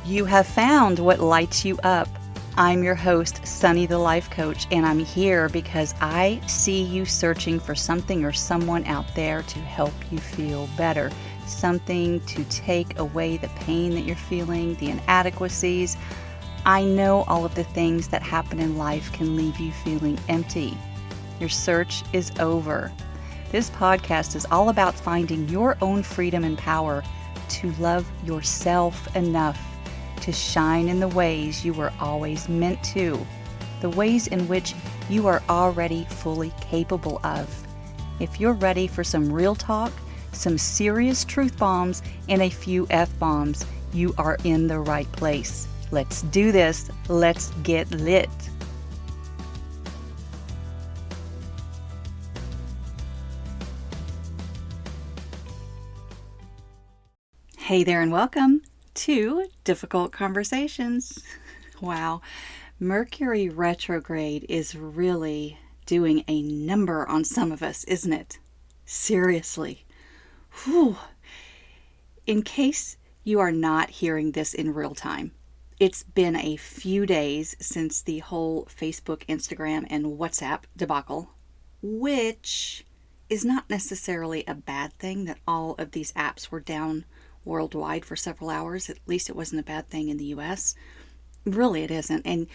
You have found what lights you up. I'm your host, Sunny the Life Coach, and I'm here because I see you searching for something or someone out there to help you feel better. Something to take away the pain that you're feeling, the inadequacies. I know all of the things that happen in life can leave you feeling empty. Your search is over. This podcast is all about finding your own freedom and power to love yourself enough to shine in the ways you were always meant to, the ways in which you are already fully capable of. If you're ready for some real talk, some serious truth bombs, and a few F-bombs, you are in the right place. Let's do this. Let's get lit. Hey there and welcome to Difficult Conversations. Wow, Mercury retrograde is really doing a number on some of us, isn't it? Seriously. Whew. In case you are not hearing this in real time, it's been a few days since the whole Facebook, Instagram, and WhatsApp debacle, which is not necessarily a bad thing that all of these apps were down worldwide for several hours. At least it wasn't a bad thing in the US. Really, it isn't. And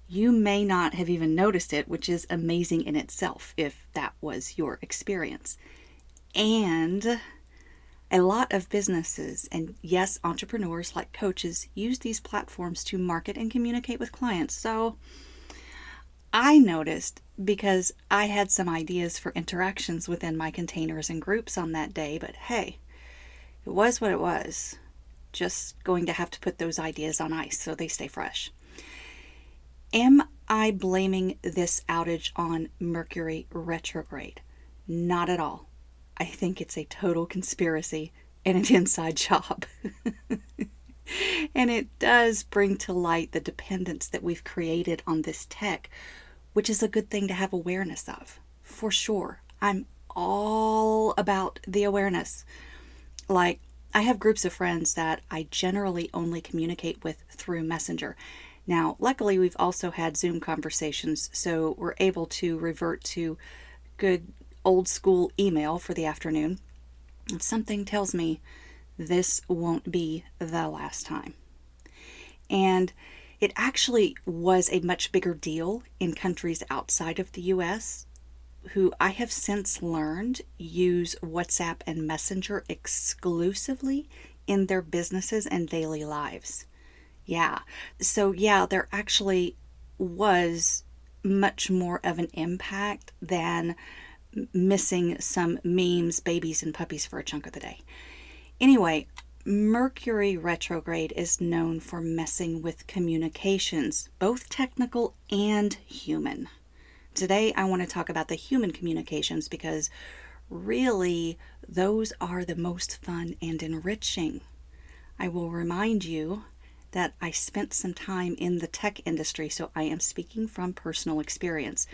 you may not have even noticed it, which is amazing in itself if that was your experience. And a lot of businesses, and yes, entrepreneurs like coaches, use these platforms to market and communicate with clients. So I noticed because I had some ideas for interactions within my containers and groups on that day, but hey, it was what it was. Just going to have to put those ideas on ice so they stay fresh. Am I blaming this outage on Mercury retrograde? Not at all. I think it's a total conspiracy and an inside job. And it does bring to light the dependence that we've created on this tech, which is a good thing to have awareness of, for sure. I'm all about the awareness. Like, I have groups of friends that I generally only communicate with through Messenger. Now, luckily, we've also had Zoom conversations, so we're able to revert to good old school email for the afternoon. And something tells me this won't be the last time. And it actually was a much bigger deal in countries outside of the US, who I have since learned use WhatsApp and Messenger exclusively in their businesses and daily lives. Yeah. So yeah, there actually was much more of an impact than missing some memes, babies, and puppies for a chunk of the day. Anyway, Mercury retrograde is known for messing with communications, both technical and human. Today, I want to talk about the human communications because really, those are the most fun and enriching. I will remind you that I spent some time in the tech industry, so I am speaking from personal experience.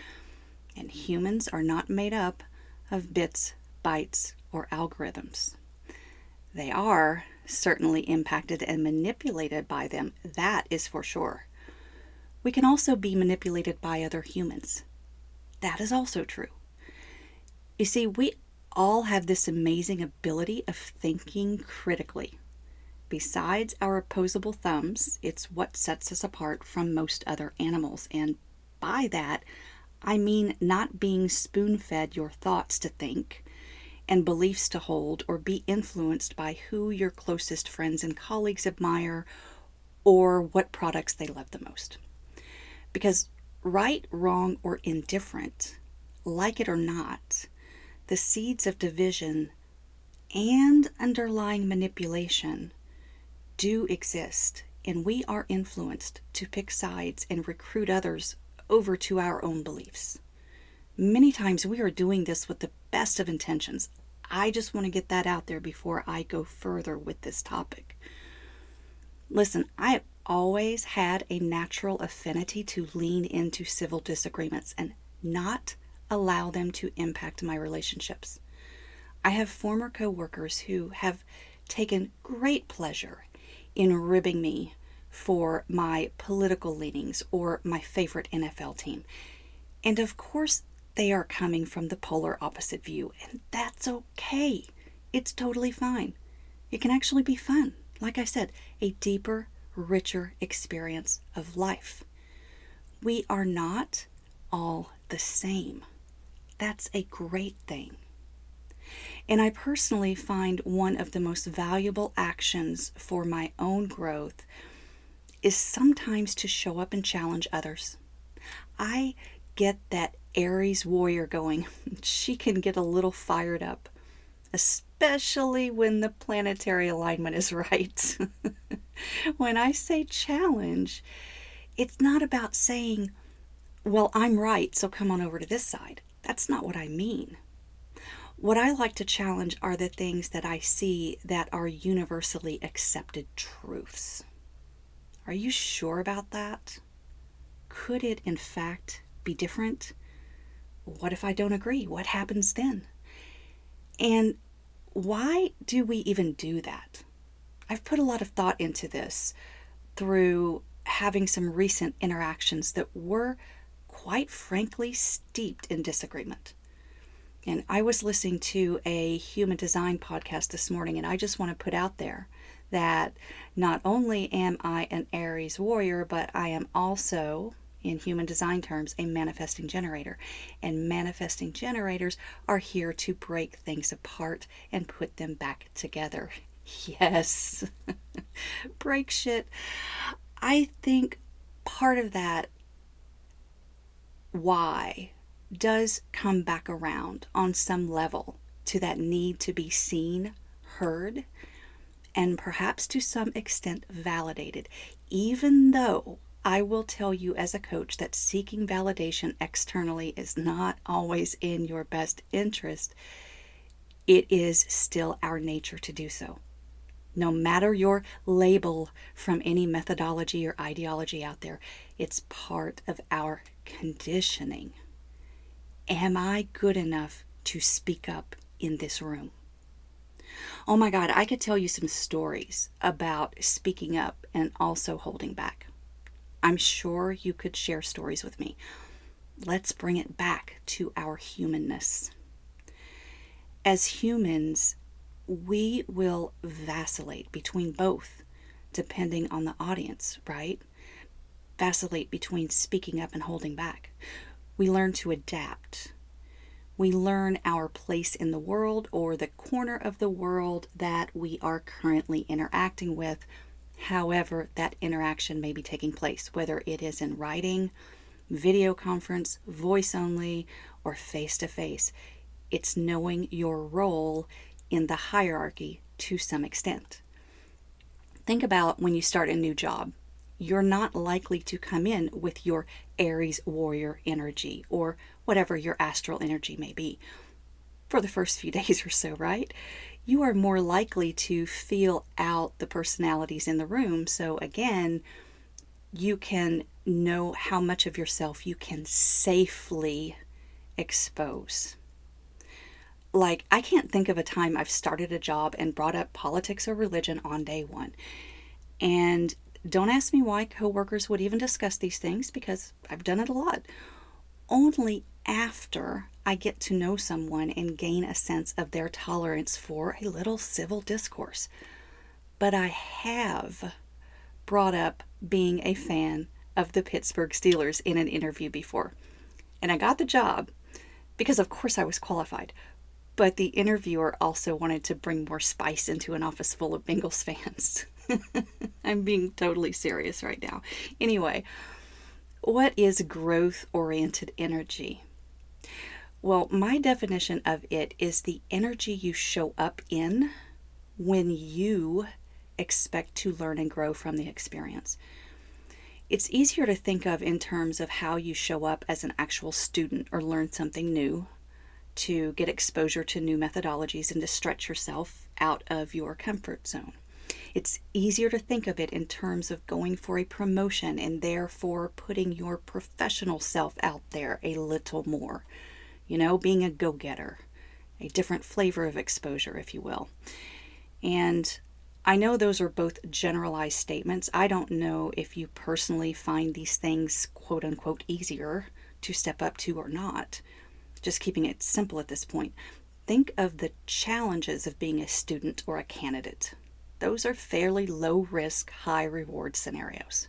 And humans are not made up of bits, bytes, or algorithms. They are certainly impacted and manipulated by them, that is for sure. We can also be manipulated by other humans. That is also true. You see, we all have this amazing ability of thinking critically. Besides our opposable thumbs, it's what sets us apart from most other animals. And by that, I mean not being spoon-fed your thoughts to think and beliefs to hold or be influenced by who your closest friends and colleagues admire or what products they love the most. Because right, wrong, or indifferent, like it or not, the seeds of division and underlying manipulation do exist, and we are influenced to pick sides and recruit others over to our own beliefs. Many times we are doing this with the best of intentions. I just want to get that out there before I go further with this topic. Listen, I have always had a natural affinity to lean into civil disagreements and not allow them to impact my relationships. I have former coworkers who have taken great pleasure in ribbing me for my political leanings or my favorite NFL team. And of course, they are coming from the polar opposite view, and that's okay. It's totally fine. It can actually be fun. Like I said, a deeper, richer experience of life. We are not all the same. That's a great thing. And I personally find one of the most valuable actions for my own growth is sometimes to show up and challenge others. I get that Aries warrior going. She can get a little fired up, especially when the planetary alignment is right. When I say challenge, it's not about saying, well, I'm right, so come on over to this side. That's not what I mean. What I like to challenge are the things that I see that are universally accepted truths. Are you sure about that? Could it, in fact, be different? What if I don't agree? What happens then? And why do we even do that? I've put a lot of thought into this through having some recent interactions that were, quite frankly, steeped in disagreement. And I was listening to a human design podcast this morning, and I just want to put out there that not only am I an Aries warrior, but I am also, in human design terms, a manifesting generator. And manifesting generators are here to break things apart and put them back together. Yes, break shit. I think part of that why does come back around on some level to that need to be seen, heard, and perhaps to some extent validated, even though I will tell you as a coach that seeking validation externally is not always in your best interest. It is still our nature to do so. No matter your label from any methodology or ideology out there, it's part of our conditioning. Am I good enough to speak up in this room? Oh my God, I could tell you some stories about speaking up and also holding back. I'm sure you could share stories with me. Let's bring it back to our humanness. As humans, we will vacillate between both, depending on the audience, right? Vacillate between speaking up and holding back. We learn to adapt. We learn our place in the world or the corner of the world that we are currently interacting with, however that interaction may be taking place, whether it is in writing, video conference, voice only, or face-to-face. It's knowing your role in the hierarchy to some extent. Think about when you start a new job. You're not likely to come in with your Aries warrior energy or whatever your astral energy may be for the first few days or so, right? You are more likely to feel out the personalities in the room. So again, you can know how much of yourself you can safely expose. Like, I can't think of a time I've started a job and brought up politics or religion on day one. And don't ask me why coworkers would even discuss these things, because I've done it a lot. Only after I get to know someone and gain a sense of their tolerance for a little civil discourse. But I have brought up being a fan of the Pittsburgh Steelers in an interview before. And I got the job because, of course, I was qualified. But the interviewer also wanted to bring more spice into an office full of Bengals fans. I'm being totally serious right now. Anyway, what is growth-oriented energy? Well, my definition of it is the energy you show up in when you expect to learn and grow from the experience. It's easier to think of in terms of how you show up as an actual student or learn something new, to get exposure to new methodologies and to stretch yourself out of your comfort zone. It's easier to think of it in terms of going for a promotion and therefore putting your professional self out there a little more. You know, being a go-getter, a different flavor of exposure, if you will. And I know those are both generalized statements. I don't know if you personally find these things quote unquote easier to step up to or not. Just keeping it simple at this point. Think of the challenges of being a student or a candidate. Those are fairly low risk, high reward scenarios.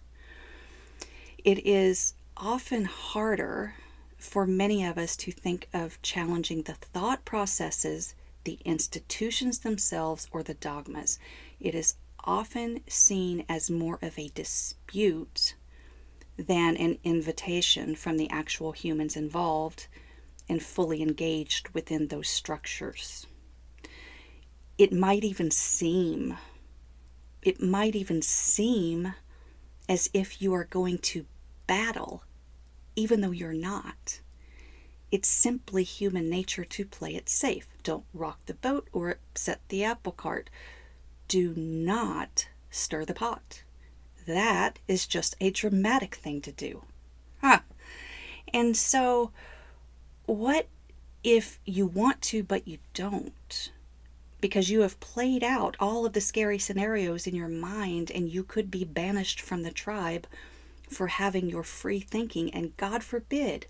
It is often harder for many of us to think of challenging the thought processes, the institutions themselves, or the dogmas. It is often seen as more of a dispute than an invitation from the actual humans involved and fully engaged within those structures. It might even seem as if you are going to battle, even though you're not. It's simply human nature to play it safe. Don't rock the boat or upset the apple cart. Do not stir the pot. That is just a dramatic thing to do. And so, what if you want to, but you don't? Because you have played out all of the scary scenarios in your mind, and you could be banished from the tribe for having your free thinking, and God forbid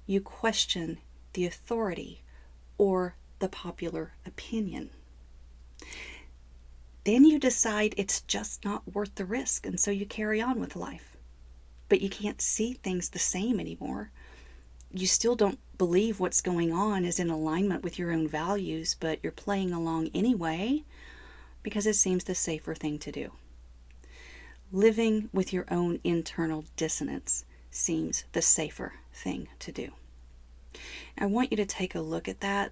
you question the authority or the popular opinion. Then you decide it's just not worth the risk, and so you carry on with life. But you can't see things the same anymore. You still don't believe what's going on is in alignment with your own values, but you're playing along anyway because it seems the safer thing to do. Living with your own internal dissonance seems the safer thing to do. I want you to take a look at that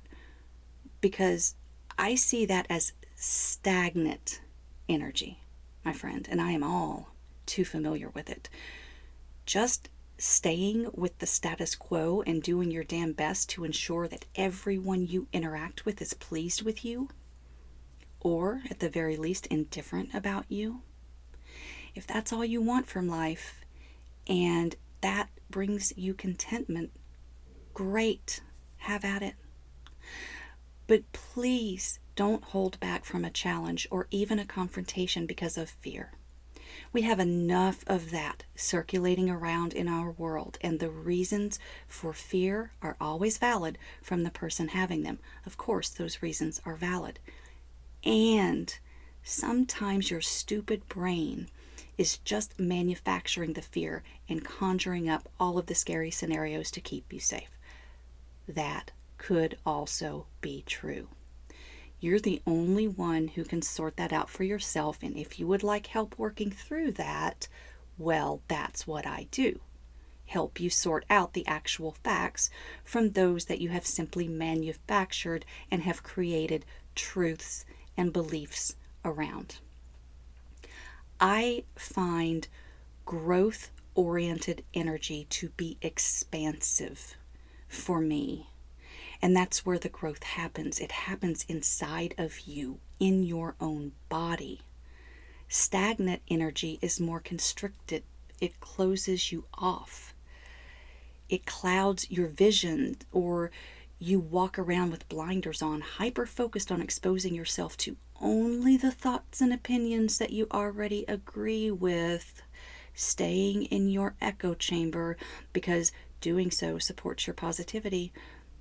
because I see that as stagnant energy, my friend, and I am all too familiar with it. Just staying with the status quo and doing your damn best to ensure that everyone you interact with is pleased with you, or at the very least indifferent about you. If that's all you want from life and that brings you contentment, great, have at it. But please don't hold back from a challenge or even a confrontation because of fear. We have enough of that circulating around in our world, and the reasons for fear are always valid from the person having them. Of course, those reasons are valid. And sometimes your stupid brain is just manufacturing the fear and conjuring up all of the scary scenarios to keep you safe. That could also be true. You're the only one who can sort that out for yourself, and if you would like help working through that, well, that's what I do. Help you sort out the actual facts from those that you have simply manufactured and have created truths and beliefs around. I find growth-oriented energy to be expansive for me. And that's where the growth happens. It happens inside of you, in your own body. Stagnant energy is more constricted. It closes you off. It clouds your vision, or you walk around with blinders on, hyper-focused on exposing yourself to only the thoughts and opinions that you already agree with, staying in your echo chamber because doing so supports your positivity,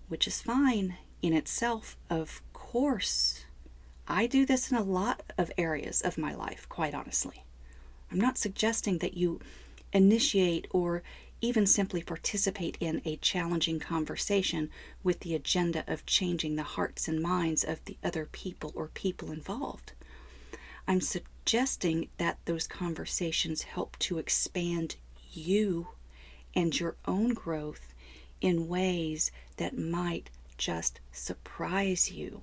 which is fine in itself, of course. I do this in a lot of areas of my life, quite honestly. I'm not suggesting that you initiate or even simply participate in a challenging conversation with the agenda of changing the hearts and minds of the other people or people involved. I'm suggesting that those conversations help to expand you and your own growth in ways that might just surprise you.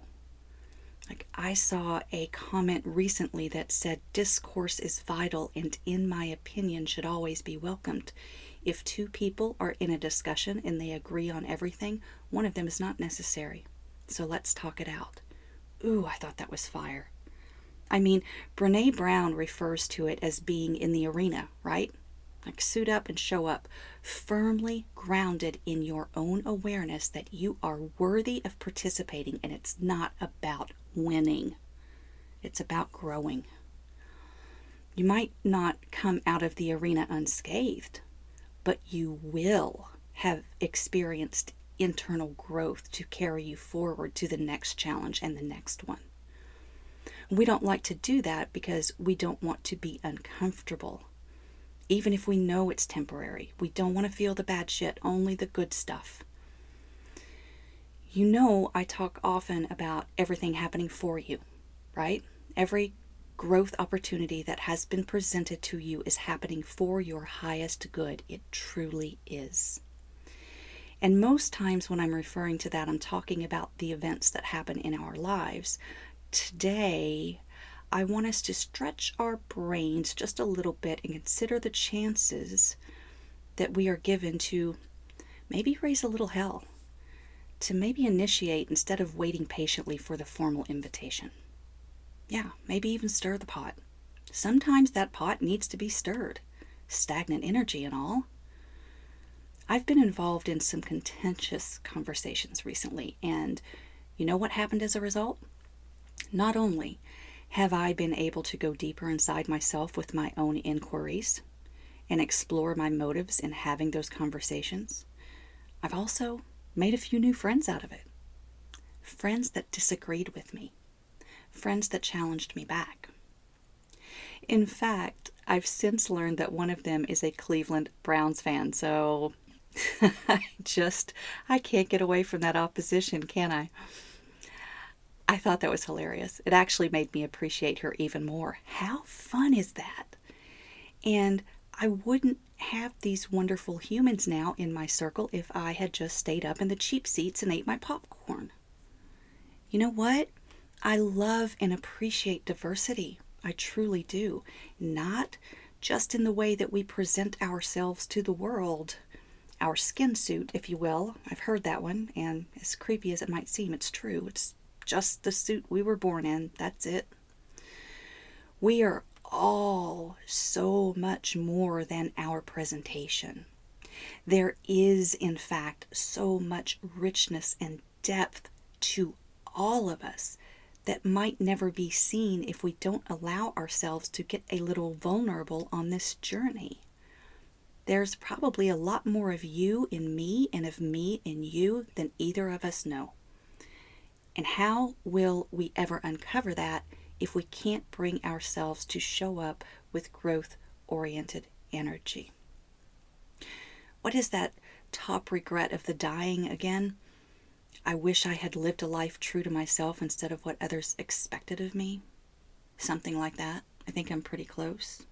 Like, I saw a comment recently that said discourse is vital and, in my opinion, should always be welcomed. If two people are in a discussion and they agree on everything, one of them is not necessary. So let's talk it out. Ooh, I thought that was fire. I mean, Brene Brown refers to it as being in the arena, right? Like, suit up and show up, firmly grounded in your own awareness that you are worthy of participating, and it's not about winning. It's about growing. You might not come out of the arena unscathed, but you will have experienced internal growth to carry you forward to the next challenge and the next one. We don't like to do that because we don't want to be uncomfortable. Even if we know it's temporary, we don't want to feel the bad shit, only the good stuff. You know, I talk often about everything happening for you, right? Every growth opportunity that has been presented to you is happening for your highest good. It truly is. And most times when I'm referring to that, I'm talking about the events that happen in our lives. Today, I want us to stretch our brains just a little bit and consider the chances that we are given to maybe raise a little hell, to maybe initiate instead of waiting patiently for the formal invitation. Yeah, maybe even stir the pot. Sometimes that pot needs to be stirred, stagnant energy and all. I've been involved in some contentious conversations recently, and you know what happened as a result? Not only have I been able to go deeper inside myself with my own inquiries and explore my motives in having those conversations, I've also made a few new friends out of it. Friends that disagreed with me. Friends that challenged me back. In fact, I've since learned that one of them is a Cleveland Browns fan, so I can't get away from that opposition, can I? I thought that was hilarious. It actually made me appreciate her even more. How fun is that? And I wouldn't have these wonderful humans now in my circle if I had just stayed up in the cheap seats and ate my popcorn. You know what? I love and appreciate diversity. I truly do. Not just in the way that we present ourselves to the world. Our skin suit, if you will. I've heard that one, and as creepy as it might seem, it's true. It's just the suit we were born in. That's it. We are all so much more than our presentation. There is, in fact, so much richness and depth to all of us that might never be seen if we don't allow ourselves to get a little vulnerable on this journey. There's probably a lot more of you in me and of me in you than either of us know. And how will we ever uncover that if we can't bring ourselves to show up with growth-oriented energy? What is that top regret of the dying again? I wish I had lived a life true to myself instead of what others expected of me. Something like that. I think I'm pretty close.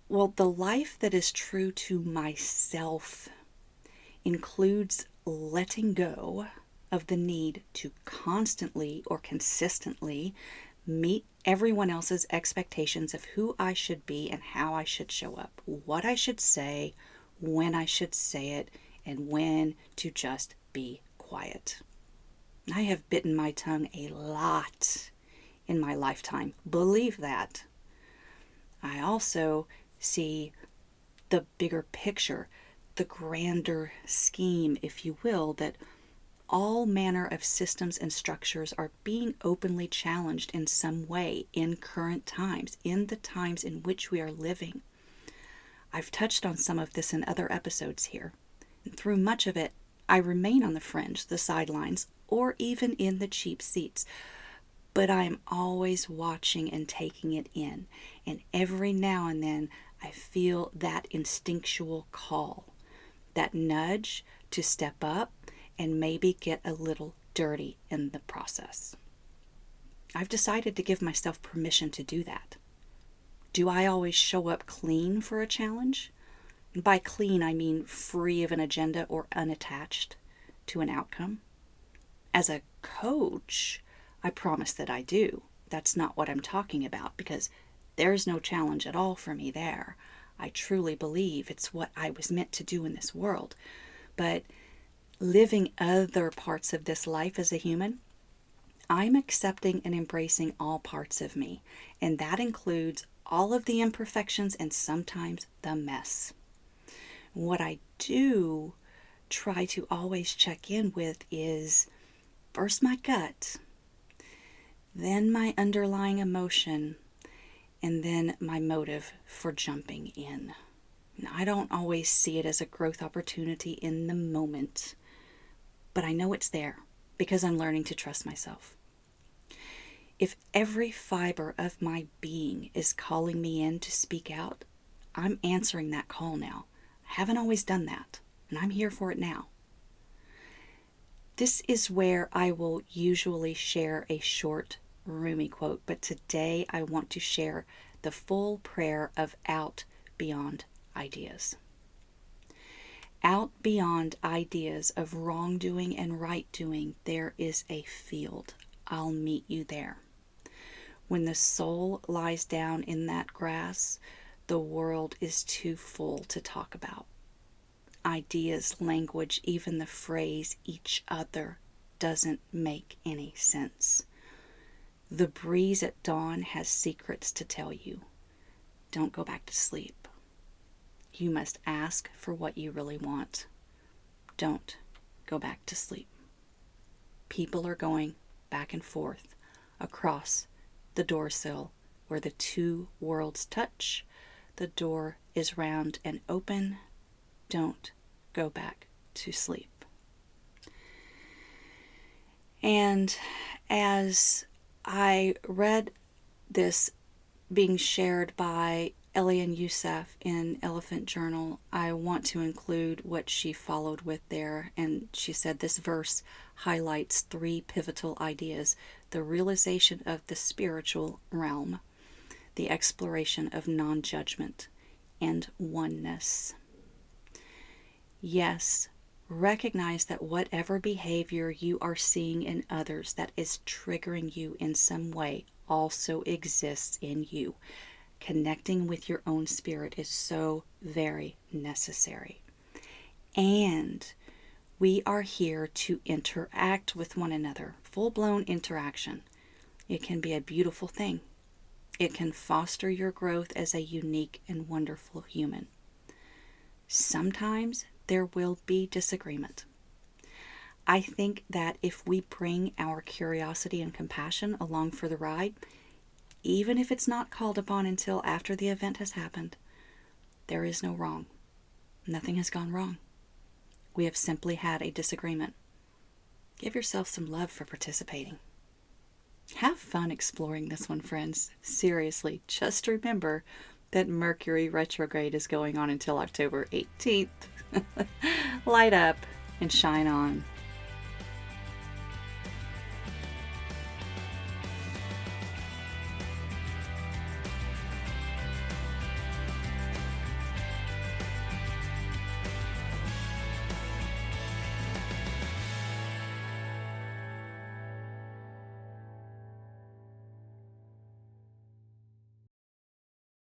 Well, the life that is true to myself includes letting go of the need to constantly or consistently meet everyone else's expectations of who I should be and how I should show up, what I should say, when I should say it, and when to just be quiet. I have bitten my tongue a lot in my lifetime. Believe that. I also see the bigger picture, the grander scheme, if you will, that all manner of systems and structures are being openly challenged in some way in current times, in the times in which we are living. I've touched on some of this in other episodes here. And through much of it, I remain on the fringe, the sidelines, or even in the cheap seats. But I am always watching and taking it in. And every now and then, I feel that instinctual call, that nudge to step up and maybe get a little dirty in the process. I've decided to give myself permission to do that. Do I always show up clean for a challenge? And by clean, I mean free of an agenda or unattached to an outcome. As a coach, I promise that I do. That's not what I'm talking about, because there's no challenge at all for me there. I truly believe it's what I was meant to do in this world. But living other parts of this life as a human, I'm accepting and embracing all parts of me. And that includes all of the imperfections and sometimes the mess. What I do try to always check in with is first my gut, then my underlying emotion, and then my motive for jumping in. I don't always see it as a growth opportunity in the moment, but I know it's there because I'm learning to trust myself. If every fiber of my being is calling me in to speak out, I'm answering that call now. I haven't always done that, and I'm here for it now. This is where I will usually share a short Rumi quote, but today I want to share the full prayer of out beyond ideas. Out beyond ideas of wrongdoing and right doing, there is a field. I'll meet you there. When the soul lies down in that grass, the world is too full to talk about. Ideas, language, even the phrase each other doesn't make any sense. The breeze at dawn has secrets to tell you. Don't go back to sleep. You must ask for what you really want. Don't go back to sleep. People are going back and forth across the door sill where the two worlds touch. The door is round and open. Don't go back to sleep. And as I read this being shared by Eliane Youssef in Elephant Journal, I want to include what she followed with there. And she said this verse highlights 3 pivotal ideas: the realization of the spiritual realm, the exploration of non-judgment, and oneness. Yes, recognize that whatever behavior you are seeing in others that is triggering you in some way also exists in you. Connecting with your own spirit is so very necessary. And we are here to interact with one another. Full-blown interaction. It can be a beautiful thing. It can foster your growth as a unique and wonderful human. Sometimes there will be disagreement. I think that if we bring our curiosity and compassion along for the ride, even if it's not called upon until after the event has happened, there is no wrong. Nothing has gone wrong. We have simply had a disagreement. Give yourself some love for participating. Have fun exploring this one, friends. Seriously, just remember that Mercury retrograde is going on until October 18th. Light up and shine on.